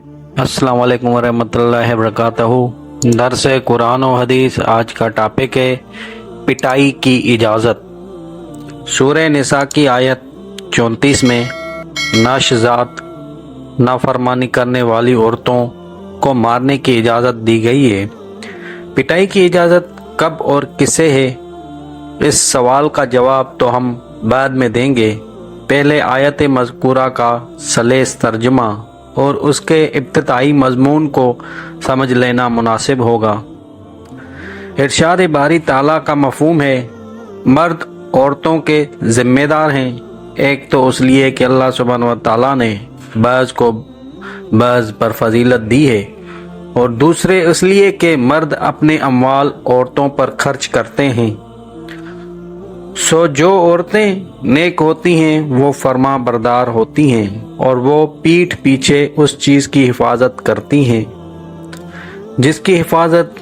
अस्सलाम वालेकुम वरहमतुल्लाहि वबरकातुहू। दर्स कुरान और हदीस। आज का टॉपिक है पिटाई की इजाज़त। सूरह निसा की आयत 34 में नाशजात नाफरमानी करने वाली औरतों को मारने की इजाज़त दी गई है। पिटाई की इजाज़त कब और किसे है, इस सवाल का जवाब तो हम बाद में देंगे। पहले आयत मज़कूरा का सलेस तर्जुमा और उसके इब्तिदाई मज़मून को समझ लेना मुनासिब होगा। इरशाद बारी ताला का मफ़हूम है, मर्द औरतों के ज़िम्मेदार हैं। एक तो इसलिए कि अल्लाह सुब्हानहू व तआला ने बाज़ को बाज़ पर फजीलत दी है, और दूसरे इसलिए कि मर्द अपने अमवाल औरतों पर खर्च करते हैं। सो जो औरतें नेक होती हैं वो फर्मा बरदार होती हैं, और वो पीठ पीछे उस चीज़ की हिफाजत करती हैं जिसकी हिफाजत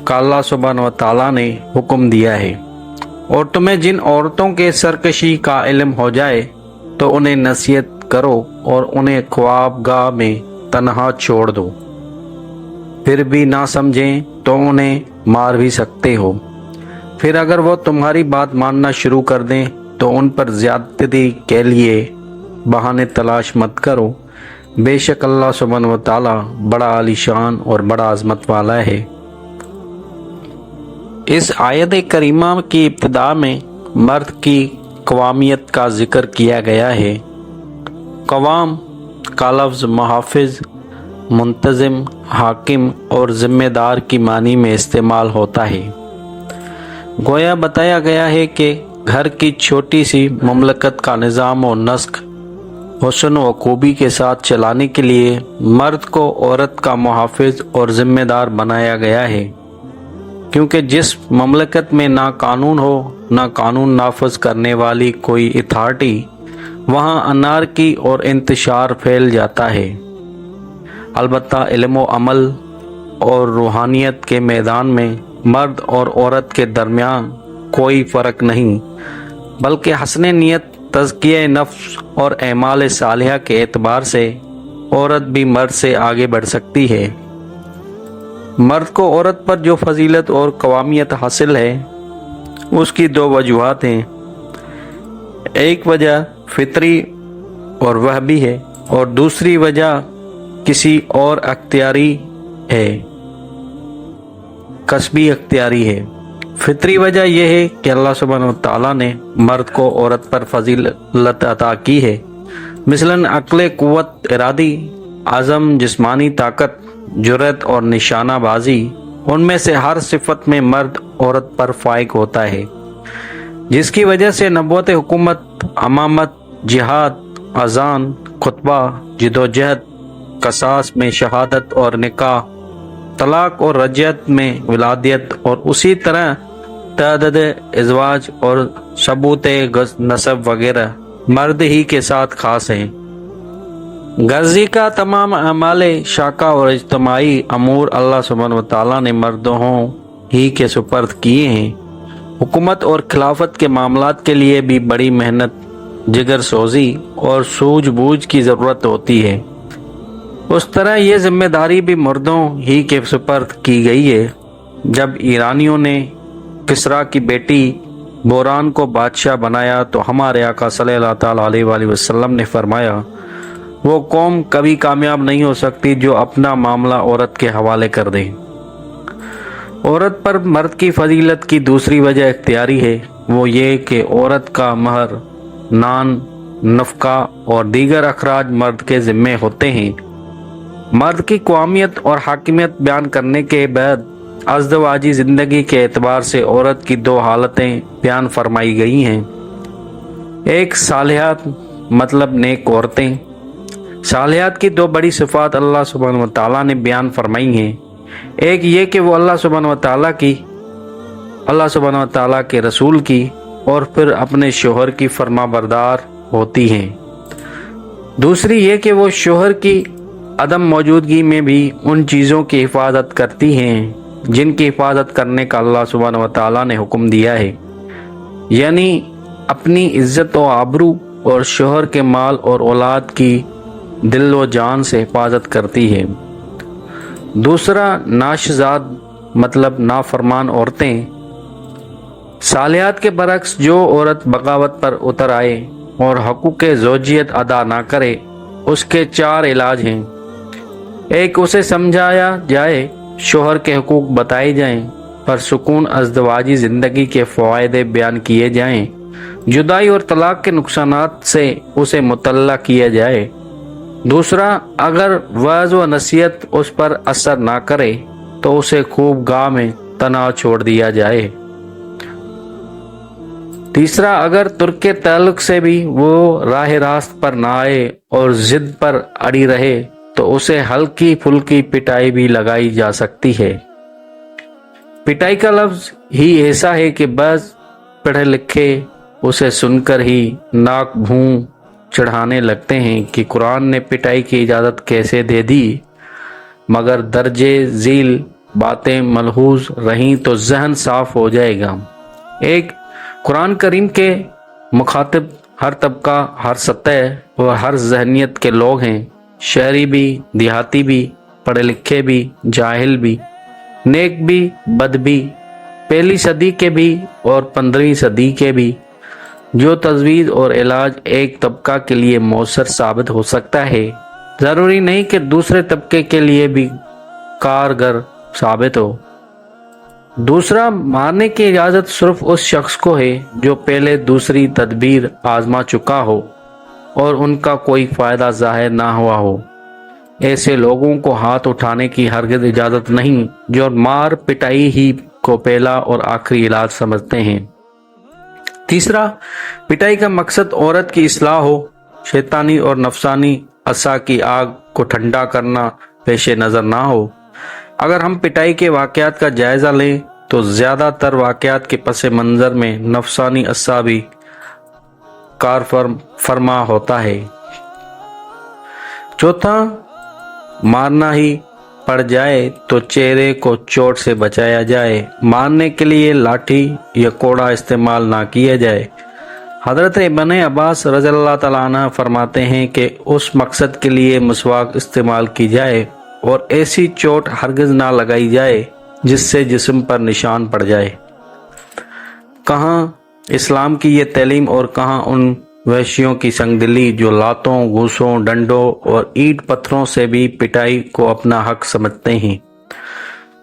का अल्लाह सुब्हानहू व तआला ने हुक्म दिया है। और तुम्हें जिन औरतों के सरकशी का इल्म हो जाए तो उन्हें नसीहत करो और उन्हें ख्वाबगाह में तन्हा छोड़ दो। फिर भी ना समझें तो उन्हें मार भी सकते हो। फिर अगर वो तुम्हारी बात मानना शुरू कर दें तो उन पर ज़्यादती के लिए बहाने तलाश मत करो। बेशक अल्लाह सुब्हानहू व तआला बड़ा आलीशान और बड़ा अज़मत वाला है। इस आयत करीमा की इब्तिदा में मर्द की क़वामियत का ज़िक्र किया गया है। क़वाम का लफ्ज़ मुहाफ़िज़, मुंतज़िम, हाकिम और ज़िम्मेदार की मानी में इस्तेमाल होता है। गोया बताया गया है कि घर की छोटी सी ममलकत का निज़ाम और नस्क हुस्न व खूबी के साथ चलाने के लिए मर्द को औरत का मुहाफ़िज़ और ज़िम्मेदार बनाया गया है, क्योंकि जिस ममलकत में ना कानून हो ना कानून नाफज करने वाली कोई अथॉरिटी, वहाँ अनारकी और इंतशार फैल जाता है। अलबत्ता इल्म व अमल और रूहानियत के मैदान में मर्द और औरत के दरमियान कोई फ़र्क नहीं, बल्कि हस्न नियत, तज़किया नफ्स और एमाल सालिहा के एतबार से औरत भी मर्द से आगे बढ़ सकती है। मर्द को औरत पर जो फजीलत और क़वामियत हासिल है उसकी दो वजूहात हैं। एक वजह फितरी और वह भी है, और दूसरी वजह किसी और अख्तियारी है, कस्बी अख्तियारी है। फितरी वजह यह है कि अल्लाह सुब्हानहू व तआला ने मर्द को औरत पर फजीलत अता की है, मिसलन अक्ल, कुव्वत, इरादी, आज़म, जिस्मानी ताकत, जुर्रत और निशानाबाजी। उनमें से हर सिफत में मर्द औरत पर फाइक होता है, जिसकी वजह से नबूवत, हुकूमत, अमामत, जिहाद, अजान, खुतबा, जिदोजहद, कसास में शहादत और निकाह, तलाक और रजियत में विलादियत, और उसी तरह तअद्दुद, इज़वाज और सबूत नसब वगैरह मर्द ही के साथ खास हैं। गर्जी का तमाम अमाले शाका और इज्तमाई अमूर अल्लाह सुब्हानहू व तआला ने मर्दों ही के सुपर्द किए हैं। हुकूमत और खिलाफत के मामलात के लिए भी बड़ी मेहनत, जिगर सोजी और सूझबूझ की ज़रूरत होती है। उस तरह ये जिम्मेदारी भी मर्दों ही के सुपर्द की गई है। जब ईरानियों ने किसरा की बेटी बोरान को बादशाह बनाया तो हमारे आका सल्लल्लाहु अलैहि वसल्लम ने फरमाया, वो कौम कभी कामयाब नहीं हो सकती जो अपना मामला औरत के हवाले कर दे। औरत पर मर्द की फजीलत की दूसरी वजह इख्तियारी है। वो ये कि औरत का महर, नान, नफका और दीगर अखराज मर्द के ज़िम्मे होते हैं। मर्द की क़वामियत और हाकिमियत बयान करने के बाद अज़दवाजी ज़िंदगी के एतबार से औरत की दो हालतें बयान फरमाई गई हैं। एक सालिहात मतलब नेक औरतें। सालिहात की दो बड़ी सिफ़ात अल्लाह सुब्हानहू व तआला ने बयान फरमाई हैं। एक ये कि वो अल्लाह सुब्हानहू व तआला के रसूल की और फिर अपने शोहर की फर्मा बरदार होती हैं। दूसरी ये कि वो शोहर की अदम मौजूदगी में भी उन चीज़ों की हिफाजत करती हैं जिनकी हिफाजत करने का अल्लाह सुब्हानहू व तआला ने हुक्म दिया है, यानी अपनी इज्जत व आबरू और शोहर के माल और औलाद की दिल व जान से हिफाजत करती है। दूसरा, नाशजाद मतलब नाफरमान औरतें। सालिहात के बरक्स जो औरत बगावत पर उतर आए और हकूक़ ज़ौजियत अदा ना करे, उसके 4 इलाज हैं। एक, उसे समझाया जाए, शोहर के हुकूक बताए जाएं, पर सुकून अज़दवाजी ज़िंदगी के फ़वायदे बयान किए जाएं, जुदाई और तलाक के नुकसानात से उसे मुतल्ला किया जाए। दूसरा, अगर वाज़ व नसीहत उस पर असर ना करे तो उसे खूब गाह में तनाव छोड़ दिया जाए। तीसरा, अगर तुर्क ताल्लुक से भी वो राह रास्त पर ना आए और जिद पर अड़ी रहे तो उसे हल्की फुल्की पिटाई भी लगाई जा सकती है। पिटाई का लफ्ज ही ऐसा है कि बस पढ़े लिखे उसे सुनकर ही नाक भूं चढ़ाने लगते हैं कि कुरान ने पिटाई की इजाज़त कैसे दे दी, मगर दर्जे झील बातें मलहूज रहीं तो जहन साफ हो जाएगा। एक, कुरान करीम के मुखातिब हर तबका, हर सतह और हर जहनियत के लोग हैं, शहरी भी, देहाती भी, पढ़े लिखे भी, जाहिल भी, नेक भी, बद भी, पहली सदी के भी और 15वीं सदी के भी। जो तजवीज़ और इलाज एक तबका के लिए मौसर साबित हो सकता है, ज़रूरी नहीं कि दूसरे तबके के लिए भी कारगर साबित हो। दूसरा, मारने की इजाज़त सिर्फ उस शख्स को है जो पहले दूसरी तदबीर आजमा चुका हो और उनका कोई फ़ायदा ज़ाहिर ना हुआ हो। ऐसे लोगों को हाथ उठाने की हरगिज़ इजाज़त नहीं जो मार पिटाई ही को पहला और आखिरी इलाज समझते हैं। तीसरा, पिटाई का मकसद औरत की इस्लाह हो, शैतानी और नफसानी असा की आग को ठंडा करना पेश नज़र ना हो। अगर हम पिटाई के वाक़यात का जायज़ा लें तो ज़्यादातर वाक़यात के पस मंज़र में नफसानी असा भी कार फरमा होता है। चौथा, मारना ही पड़ जाए तो चेहरे को चोट से बचाया जाए, मारने के लिए लाठी या कोड़ा इस्तेमाल ना किया जाए। हज़रत इब्न अब्बास रज़ियल्लाहु तआला अन्हु फरमाते हैं कि उस मकसद के लिए मसवाक इस्तेमाल की जाए और ऐसी चोट हरगिज़ ना लगाई जाए जिससे जिस्म पर निशान पड़ जाए। कहाँ इस्लाम की ये तालीम और कहाँ उन वहशियों की संगदिली जो लातों, घूसों, डंडों और ईंट पत्थरों से भी पिटाई को अपना हक समझते हैं।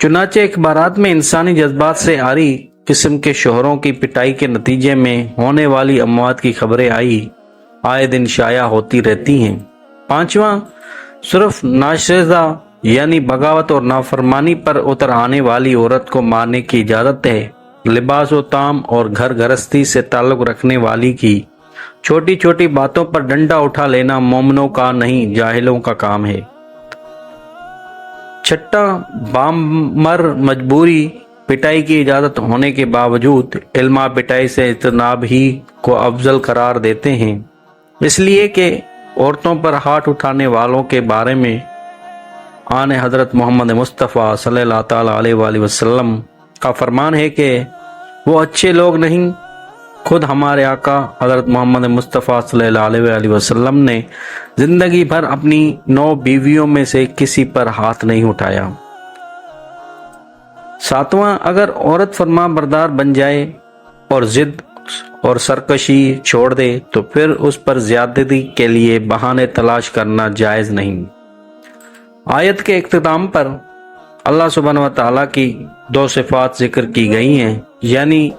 चुनाचे अखबारात में इंसानी जज्बात से आरी किस्म के शोहरों की पिटाई के नतीजे में होने वाली अमवात की खबरें आए दिन शाया होती रहती हैं। पांचवा, सिर्फ नाशेज़ा यानी बगावत और नाफरमानी पर उतर आने वाली औरत को मारने की इजाज़त है। लिबास व ताम और घर गृहस्थी से ताल्लुक़ रखने वाली की छोटी छोटी बातों पर डंडा उठा लेना मोमिनों का नहीं, जाहिलों का काम है। छठा, बामर मजबूरी पिटाई की इजाज़त होने के बावजूद इल्मा पिटाई से इज्तनाब ही को अफजल करार देते हैं, इसलिए कि औरतों पर हाथ उठाने वालों के बारे में आने हज़रत मोहम्मद मुस्तफ़ा सल्लल्लाहु अलैहि वसल्लम का फरमान है कि वो अच्छे लोग नहीं, खुद हमारे आका हज़रत मोहम्मद मुस्तफ़ा सल्लल्लाहु अलैहि वसल्लम ने ज़िंदगी भर अपनी 9 बीवियों में से किसी पर हाथ नहीं उठाया। सातवां, अगर औरत फरमा बरदार बन जाए और जिद और सरकशी छोड़ दे तो फिर उस पर ज्यादती के लिए बहाने तलाश करना जायज़ नहीं। आयत के इख्तिताम पर अल्लाह सुब्हानहू व तआला की 2 सिफात जिक्र की गई हैं, यानी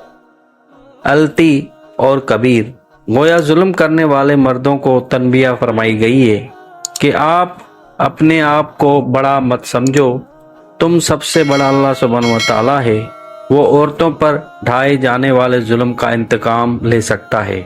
अलती और कबीर। गोया जुल्म करने वाले मर्दों को तनबिया फरमाई गई है कि आप अपने आप को बड़ा मत समझो, तुम सबसे बड़ा अल्लाह सुब्हानहू व तआला है, वो औरतों पर ढाए जाने वाले जुल्म का इंतकाम ले सकता है।